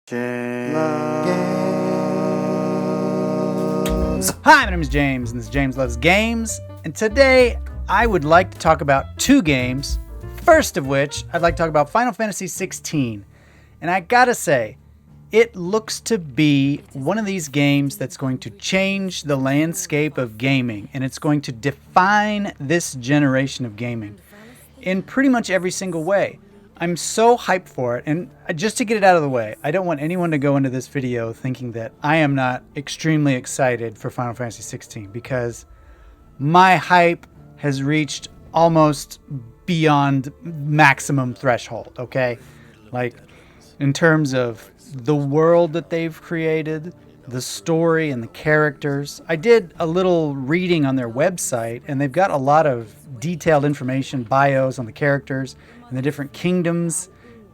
Hi, my name is James, and this is James Loves Games, and today I would like to talk about two games. First of which, I'd like to talk about Final Fantasy XVI, and I gotta say, it looks to be one of these games that's going to change the landscape of gaming, and it's going to define this generation of gaming in pretty much every single way. I'm so hyped for it, and just to get it out of the way, I don't want anyone to go into this video thinking that I am not extremely excited for Final Fantasy XVI, because my hype has reached almost beyond maximum threshold, okay? Like, in terms of the world that they've created, the story and the characters. I did a little reading on their website, and they've got a lot of detailed information, bios on the characters and the different kingdoms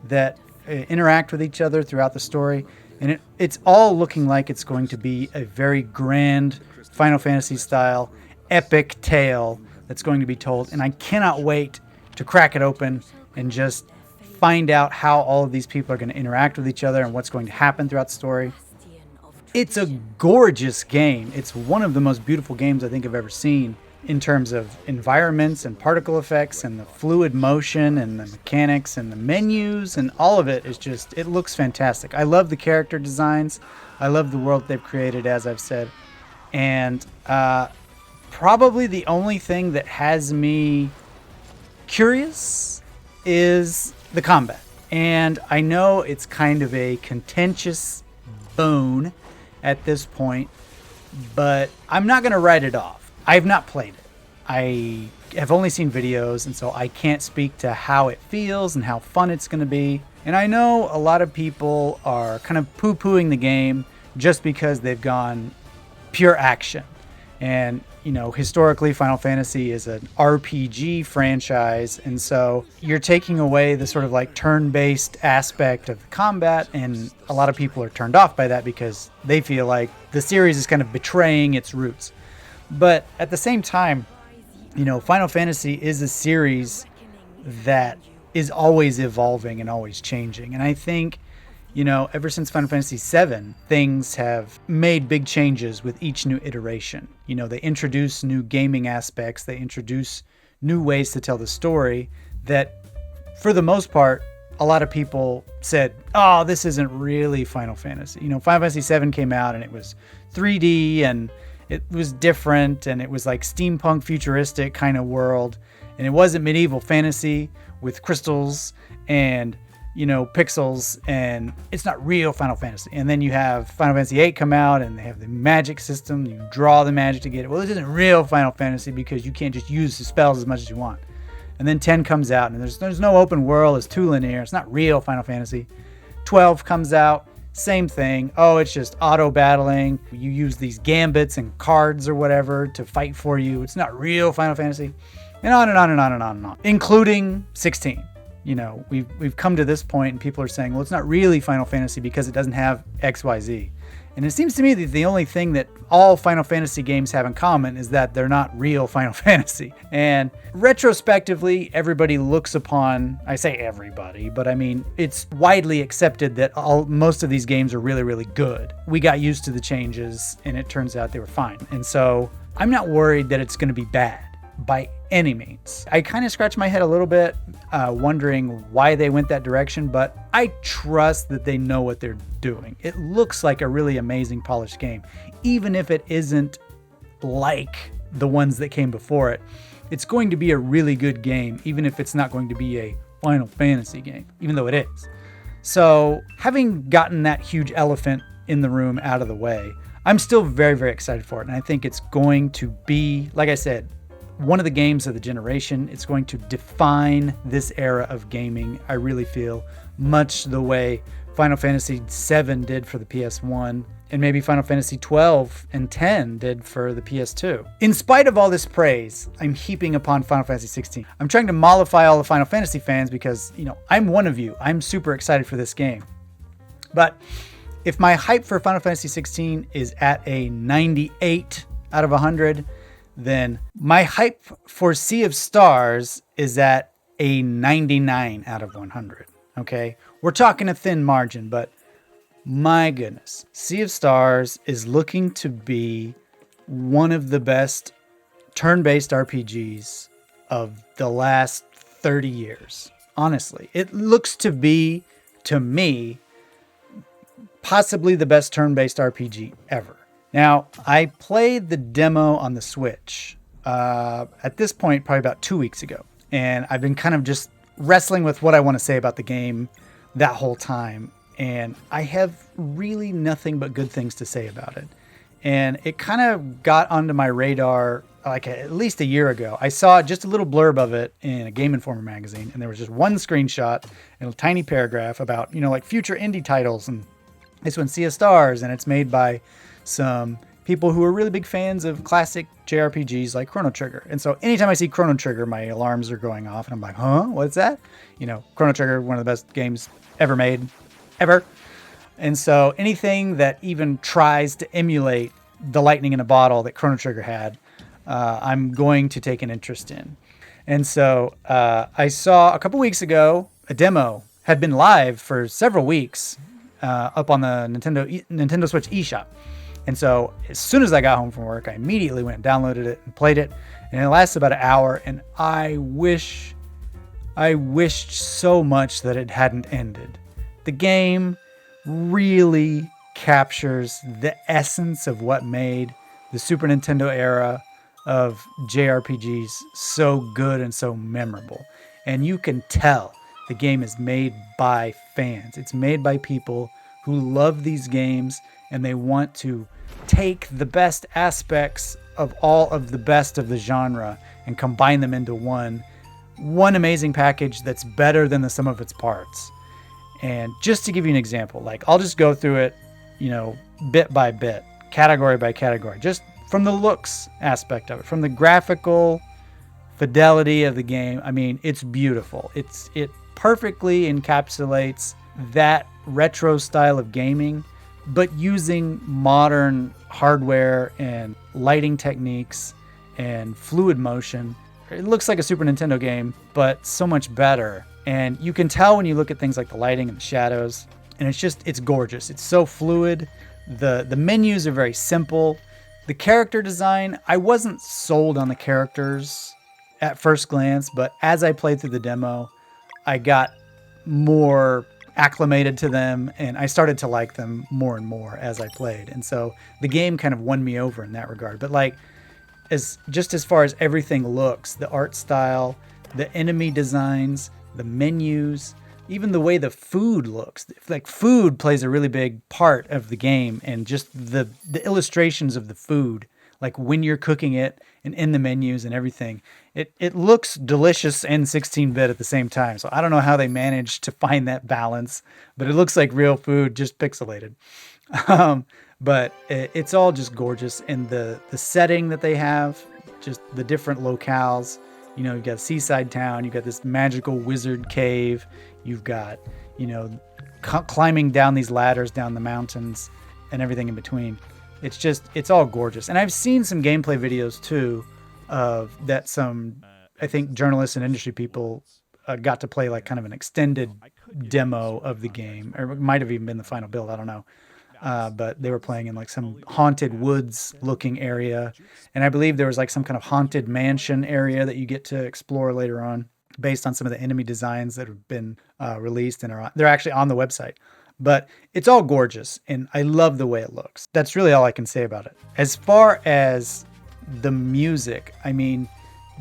that interact with each other throughout the story. And it's all looking like it's going to be a very grand Final Fantasy style epic tale that's going to be told. And I cannot wait to crack it open and just find out how all of these people are going to interact with each other and what's going to happen throughout the story. It's a gorgeous game. It's one of the most beautiful games I think I've ever seen in terms of environments and particle effects and the fluid motion and the mechanics and the menus, and all of it is just, it looks fantastic. I love the character designs. I love the world they've created, as I've said. And probably the only thing that has me curious is the combat. And I know it's kind of a contentious bone at this point, but I'm not going to write it off. I've not played it. I have only seen videos, and so I can't speak to how it feels and how fun it's going to be. And I know a lot of people are kind of poo-pooing the game just because they've gone pure action. And, you know, historically, Final Fantasy is an RPG franchise, and so you're taking away the sort of like turn-based aspect of the combat, and a lot of people are turned off by that because they feel like the series is kind of betraying its roots. But at the same time, you know, Final Fantasy is a series that is always evolving and always changing, and I think, you know, ever since Final Fantasy VII, things have made big changes with each new iteration. You know, they introduce new gaming aspects, they introduce new ways to tell the story that, for the most part, a lot of people said, oh, this isn't really Final Fantasy. You know, Final Fantasy VII came out and it was 3D and it was different and it was like steampunk futuristic kind of world. And it wasn't medieval fantasy with crystals and, you know, pixels, and it's not real Final Fantasy. And then you have Final Fantasy VIII come out and they have the magic system. You draw the magic to get it. Well, this isn't real Final Fantasy because you can't just use the spells as much as you want. And then 10 comes out and there's no open world. It's too linear. It's not real Final Fantasy. 12 comes out. Same thing. Oh, it's just auto battling. You use these gambits and cards or whatever to fight for you. It's not real Final Fantasy. And on and on and on and on and on. Including 16. You know, we've come to this point and people are saying, well, it's not really Final Fantasy because it doesn't have XYZ. And it seems to me that the only thing that all Final Fantasy games have in common is that they're not real Final Fantasy. And retrospectively, everybody looks upon, I say everybody, but I mean, it's widely accepted that most of these games are really, really good. We got used to the changes and it turns out they were fine. And so I'm not worried that it's going to be bad by any means. I kind of scratched my head a little bit, wondering why they went that direction, but I trust that they know what they're doing. It looks like a really amazing polished game, even if it isn't like the ones that came before it. It's going to be a really good game, even if it's not going to be a Final Fantasy game, even though it is. So, having gotten that huge elephant in the room out of the way, I'm still very, very excited for it, and I think it's going to be, like I said, one of the games of the generation. It's going to define this era of gaming, I really feel, much the way Final Fantasy VII did for the PS1, and maybe Final Fantasy XII and X did for the PS2. In spite of all this praise I'm heaping upon Final Fantasy XVI, I'm trying to mollify all the Final Fantasy fans because, you know, I'm one of you. I'm super excited for this game. But if my hype for Final Fantasy XVI is at a 98 out of 100, then my hype for Sea of Stars is at a 99 out of 100. Okay? We're talking a thin margin, but my goodness, Sea of Stars is looking to be one of the best turn-based RPGs of the last 30 years. Honestly, it looks to be, to me, possibly the best turn-based RPG ever. Now, I played the demo on the Switch at this point probably about 2 weeks ago, and I've been kind of just wrestling with what I want to say about the game that whole time, and I have really nothing but good things to say about it. And it kind of got onto my radar like at least a year ago. I saw just a little blurb of it in a Game Informer magazine, and there was just one screenshot and a tiny paragraph about, like future indie titles. And this one's Sea of Stars, and it's made by some people who are really big fans of classic JRPGs like Chrono Trigger. And so anytime I see Chrono Trigger, my alarms are going off, and I'm like, huh, what's that? Chrono Trigger, one of the best games ever made, ever. And so anything that even tries to emulate the lightning in a bottle that Chrono Trigger had, I'm going to take an interest in. And so I saw a couple weeks ago a demo had been live for several weeks up on the Nintendo Switch eShop. And so as soon as I got home from work, I immediately went and downloaded it and played it. And it lasted about an hour. And I wished so much that it hadn't ended. The game really captures the essence of what made the Super Nintendo era of JRPGs so good and so memorable. And you can tell the game is made by fans. It's made by people who love these games, and they want to take the best aspects of all of the best of the genre and combine them into one amazing package that's better than the sum of its parts. And just to give you an example, I'll just go through it, bit by bit, category by category, just from the looks aspect of it, from the graphical fidelity of the game. I mean, it's beautiful. It perfectly encapsulates that retro style of gaming, but using modern hardware and lighting techniques and fluid motion. It looks like a Super Nintendo game, but so much better. And you can tell when you look at things like the lighting and the shadows, and it's gorgeous. It's so fluid. The menus are very simple. The character design, I wasn't sold on the characters at first glance, but as I played through the demo, I got more acclimated to them, and I started to like them more and more as I played. And so the game kind of won me over in that regard. But as far as everything looks, the art style, the enemy designs, the menus, even the way the food looks, food plays a really big part of the game, and just the illustrations of the food, when you're cooking it and in the menus and everything, it looks delicious and 16-bit at the same time. So I don't know how they managed to find that balance, but it looks like real food, just pixelated. But it's all just gorgeous. And the setting that they have, just the different locales, you've got a seaside town, you've got this magical wizard cave, you've got, climbing down these ladders down the mountains and everything in between. It's all gorgeous. And I've seen some gameplay videos too of that some, I think, journalists and industry people got to play kind of an extended demo of the game, or it might have even been the final build, I don't know. But they were playing in some haunted woods looking area. And I believe there was some kind of haunted mansion area that you get to explore later on based on some of the enemy designs that have been released and they're actually on the website. But it's all gorgeous, and I love the way it looks. That's really all I can say about it. As far as the music, I mean,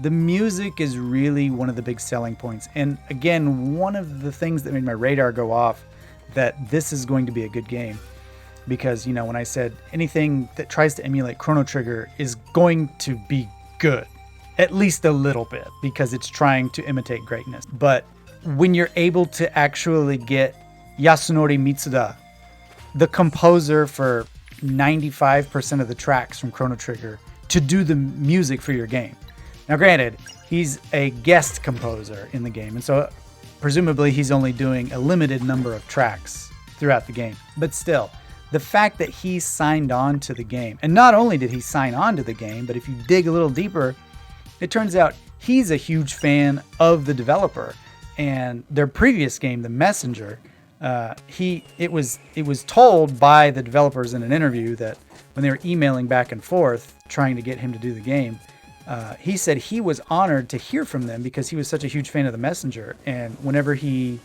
the music is really one of the big selling points. And again, one of the things that made my radar go off that this is going to be a good game. Because, when I said anything that tries to emulate Chrono Trigger is going to be good, at least a little bit, because it's trying to imitate greatness. But when you're able to actually get Yasunori Mitsuda, the composer for 95% of the tracks from Chrono Trigger, to do the music for your game. Now, granted, he's a guest composer in the game, and so presumably he's only doing a limited number of tracks throughout the game. But still, the fact that he signed on to the game, and not only did he sign on to the game, but if you dig a little deeper, it turns out he's a huge fan of the developer. And their previous game, The Messenger, it was told by the developers in an interview that when they were emailing back and forth trying to get him to do the game, he said he was honored to hear from them because he was such a huge fan of the Messenger. And whenever he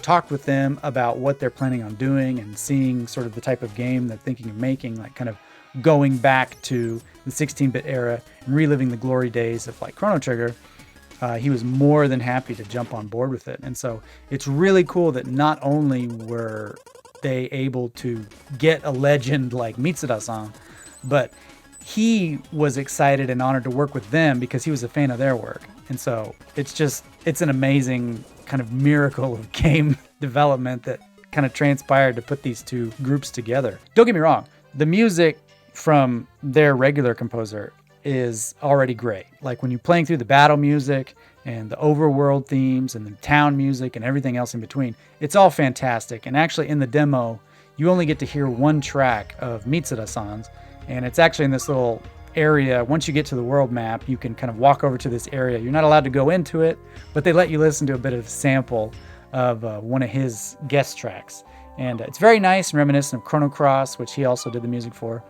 talked with them about what they're planning on doing and seeing sort of the type of game they're thinking of making, like kind of going back to the 16-bit era and reliving the glory days of like Chrono Trigger, he was more than happy to jump on board with it. And so it's really cool that not only were they able to get a legend like Mitsuda-san, but he was excited and honored to work with them because he was a fan of their work. And so it's an amazing kind of miracle of game development that kind of transpired to put these two groups together. Don't get me wrong, the music from their regular composer is already great. Like when you're playing through the battle music and the overworld themes and the town music and everything else in between, it's all fantastic. And actually in the demo, you only get to hear one track of Mitsuda-san's, and it's actually in this little area. Once you get to the world map, you can kind of walk over to this area. You're not allowed to go into it, but they let you listen to a bit of a sample of one of his guest tracks. And it's very nice and reminiscent of Chrono Cross, which he also did the music for.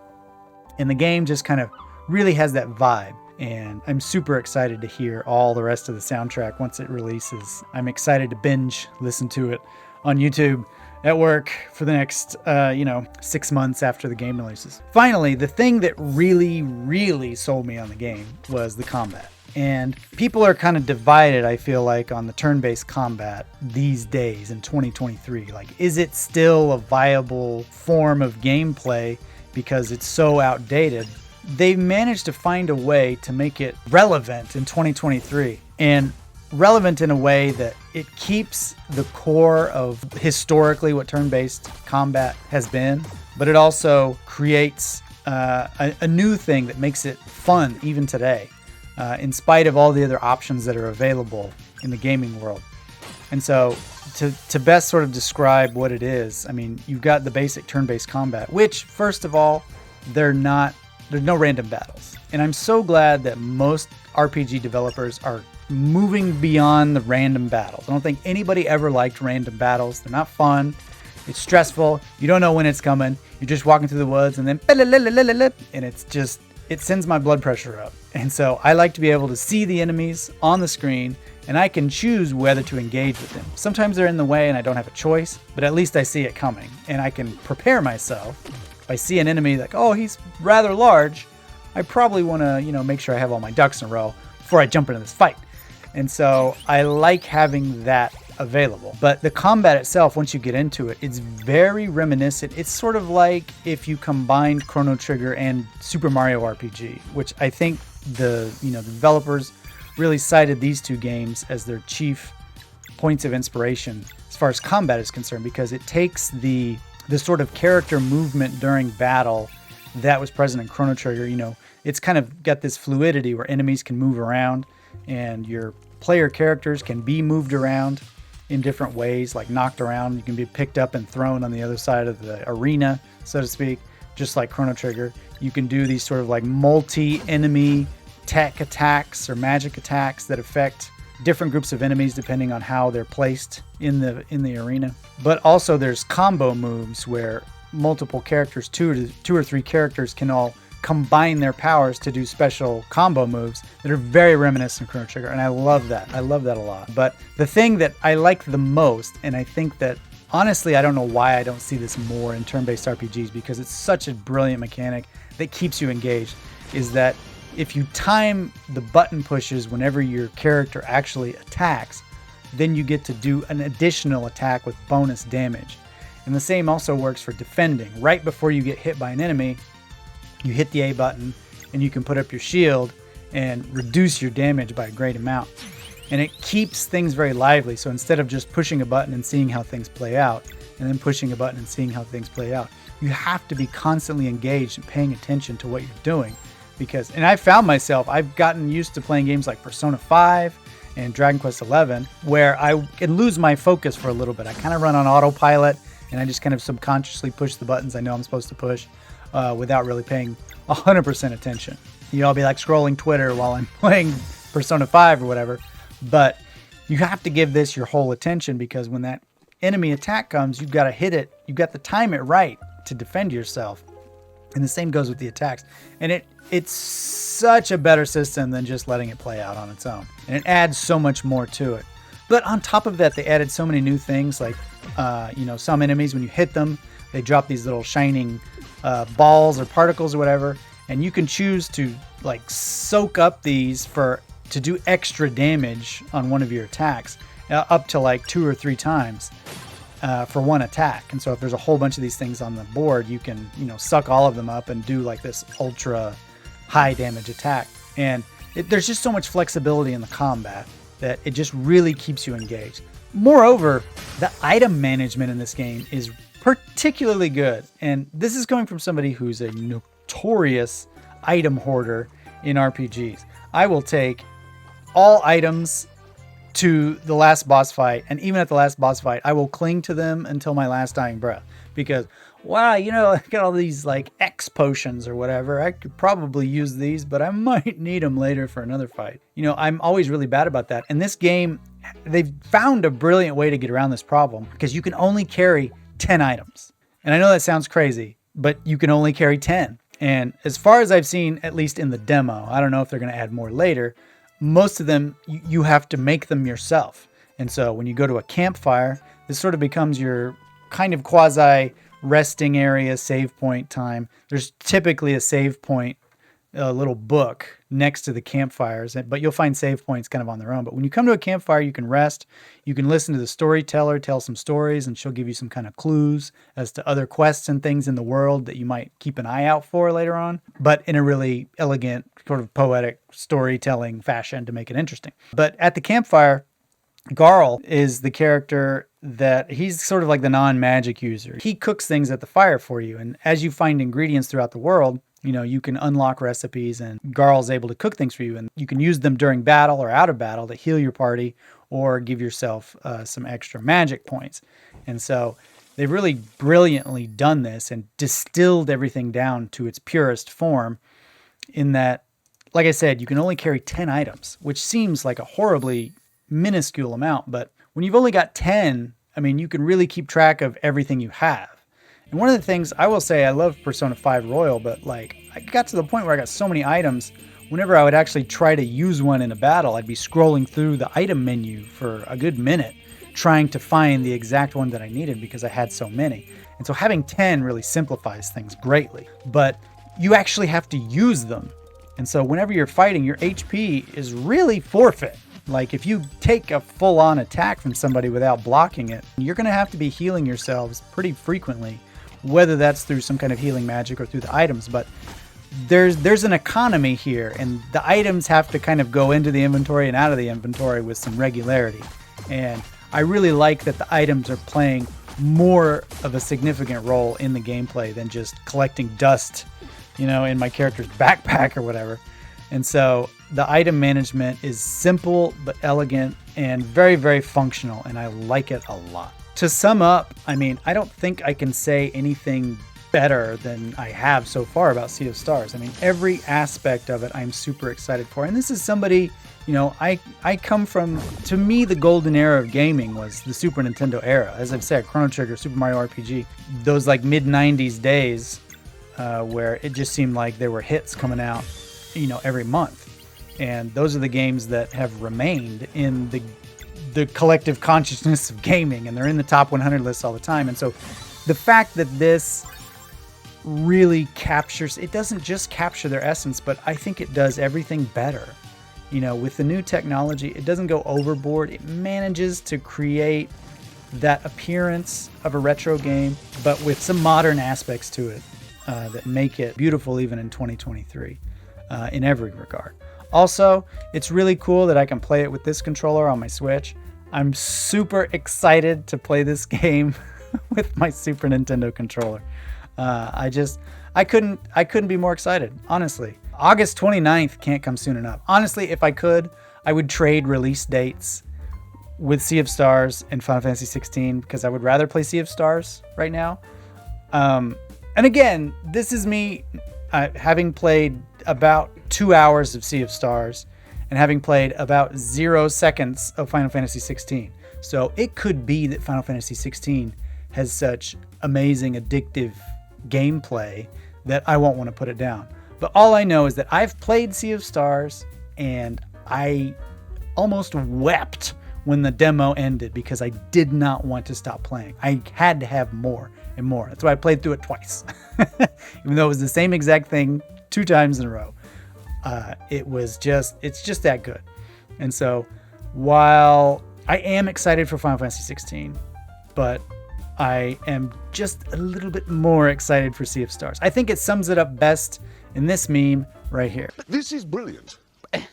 And the game just kind of really has that vibe. And I'm super excited to hear all the rest of the soundtrack once it releases. I'm excited to binge listen to it on YouTube at work for the next 6 months after the game releases. Finally, the thing that really sold me on the game was the combat. And people are kind of divided, I feel like, on the turn-based combat these days in 2023. Like, is it still a viable form of gameplay because it's so outdated? They've managed to find a way to make it relevant in 2023. And relevant in a way that it keeps the core of historically what turn-based combat has been, but it also creates a new thing that makes it fun even today, in spite of all the other options that are available in the gaming world. And so to best sort of describe what it is, I mean, you've got the basic turn-based combat, which first of all, there's no random battles. And I'm so glad that most RPG developers are moving beyond the random battles. I don't think anybody ever liked random battles. They're not fun. It's stressful. You don't know when it's coming. You're just walking through the woods and then and it sends my blood pressure up. And so I like to be able to see the enemies on the screen and I can choose whether to engage with them. Sometimes they're in the way and I don't have a choice, but at least I see it coming and I can prepare myself. If I see an enemy like, oh, he's rather large, I probably want to, make sure I have all my ducks in a row before I jump into this fight. And so I like having that available. But the combat itself, once you get into it, it's very reminiscent. It's sort of like if you combined Chrono Trigger and Super Mario RPG, which I think the developers really cited these two games as their chief points of inspiration as far as combat is concerned, because it takes the sort of character movement during battle that was present in Chrono Trigger. It's kind of got this fluidity where enemies can move around and your player characters can be moved around in different ways, like knocked around. You can be picked up and thrown on the other side of the arena, so to speak, just like Chrono Trigger. You can do these sort of like multi-enemy tech attacks or magic attacks that affect different groups of enemies depending on how they're placed in the arena. But also there's combo moves where multiple characters, two or three characters, can all combine their powers to do special combo moves that are very reminiscent of Chrono Trigger, and I love that. I love that a lot. But the thing that I like the most, and I think that honestly I don't know why I don't see this more in turn-based RPGs because it's such a brilliant mechanic that keeps you engaged, is that if you time the button pushes whenever your character actually attacks, then you get to do an additional attack with bonus damage. And the same also works for defending. Right before you get hit by an enemy, you hit the A button and you can put up your shield and reduce your damage by a great amount. And it keeps things very lively. So instead of just pushing a button and seeing how things play out, and then pushing a button and seeing how things play out, you have to be constantly engaged and paying attention to what you're doing. And I found myself, I've gotten used to playing games like Persona 5 and Dragon Quest XI, where I can lose my focus for a little bit. I kind of run on autopilot and I just kind of subconsciously push the buttons I know I'm supposed to push without really paying 100% attention. I'll be like scrolling Twitter while I'm playing Persona 5 or whatever, but you have to give this your whole attention, because when that enemy attack comes, you've got to hit it. You've got to time it right to defend yourself. And the same goes with the attacks. And it's such a better system than just letting it play out on its own. And it adds so much more to it. But on top of that, they added so many new things, like, some enemies, when you hit them, they drop these little shining balls or particles or whatever. And you can choose to like soak up these to do extra damage on one of your attacks, up to like 2 or 3 times for one attack. And so if there's a whole bunch of these things on the board, you can, suck all of them up and do like this ultra high damage attack. And there's just so much flexibility in the combat that it just really keeps you engaged. Moreover, the item management in this game is particularly good. And this is coming from somebody who's a notorious item hoarder in RPGs. I will take all items to the last boss fight, and even at the last boss fight, I will cling to them until my last dying breath, because wow, I got all these like X potions or whatever. I could probably use these, but I might need them later for another fight. I'm always really bad about that. And this game, they've found a brilliant way to get around this problem, because you can only carry 10 items. And I know that sounds crazy, but you can only carry 10. And as far as I've seen, at least in the demo, I don't know if they're going to add more later, most of them, you have to make them yourself. And so when you go to a campfire, this sort of becomes your kind of quasi resting area, save point time. There's typically a save point, a little book next to the campfires, but you'll find save points kind of on their own. But when you come to a campfire, you can rest, you can listen to the storyteller tell some stories, and she'll give you some kind of clues as to other quests and things in the world that you might keep an eye out for later on, but in a really elegant, sort of poetic storytelling fashion to make it interesting. But at the campfire, Garl is the character that he's sort of like the non-magic user. He cooks things at the fire for you, and as you find ingredients throughout the world, you can unlock recipes, and Garl's able to cook things for you, and you can use them during battle or out of battle to heal your party or give yourself some extra magic points. And so they've really brilliantly done this and distilled everything down to its purest form, in that, like I said, you can only carry 10 items, which seems like a horribly minuscule amount, but when you've only got 10, you can really keep track of everything you have. And one of the things I will say, I love Persona 5 Royal, but like I got to the point where I got so many items, whenever I would actually try to use one in a battle, I'd be scrolling through the item menu for a good minute, trying to find the exact one that I needed because I had so many. And so having 10 really simplifies things greatly, but you actually have to use them. And so whenever you're fighting, your HP is really forfeit. Like if you take a full-on attack from somebody without blocking it, you're going to have to be healing yourselves pretty frequently, whether that's through some kind of healing magic or through the items. But there's an economy here, and the items have to kind of go into the inventory and out of the inventory with some regularity. And I really like that the items are playing more of a significant role in the gameplay than just collecting dust, in my character's backpack or whatever. And so the item management is simple but elegant and very, very functional, and I like it a lot. To sum up, I don't think I can say anything better than I have so far about Sea of Stars. Every aspect of it I'm super excited for. And this is somebody, I come from, to me, the golden era of gaming was the Super Nintendo era. As I've said, Chrono Trigger, Super Mario RPG, those like mid-90s days where it just seemed like there were hits coming out, every month. And those are the games that have remained in the collective consciousness of gaming, and they're in the top 100 lists all the time. And so the fact that this really captures, it doesn't just capture their essence, but I think it does everything better. With the new technology, it doesn't go overboard. It manages to create that appearance of a retro game, but with some modern aspects to it that make it beautiful even in 2023 in every regard. Also, it's really cool that I can play it with this controller on my Switch. I'm super excited to play this game with my Super Nintendo controller. I couldn't be more excited, honestly. August 29th can't come soon enough. Honestly, if I could, I would trade release dates with Sea of Stars and Final Fantasy 16 because I would rather play Sea of Stars right now. And again, this is me having played about 2 hours of Sea of Stars and having played about 0 seconds of Final Fantasy XVI. So it could be that Final Fantasy XVI has such amazing, addictive gameplay that I won't want to put it down. But all I know is that I've played Sea of Stars and I almost wept when the demo ended because I did not want to stop playing. I had to have more and more. That's why I played through it twice. Even though it was the same exact thing 2 times in a row. It's just that good. And so while I am excited for Final Fantasy 16, but I am just a little bit more excited for Sea of Stars. I think it sums it up best in this meme right here. This is brilliant,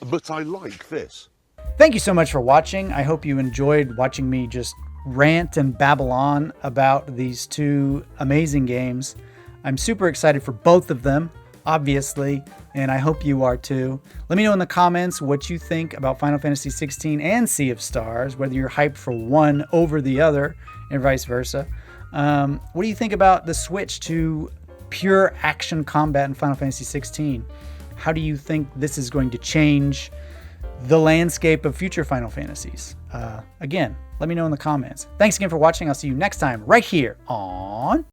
but I like this. Thank you so much for watching. I hope you enjoyed watching me just rant and babble on about these 2 amazing games. I'm super excited for both of them, obviously, and I hope you are too. Let me know in the comments what you think about Final Fantasy 16 and Sea of Stars, whether you're hyped for one over the other and vice versa. What do you think about the switch to pure action combat in Final Fantasy 16? How do you think this is going to change the landscape of future Final Fantasies? Again, let me know in the comments. Thanks again for watching. I'll see you next time right here on...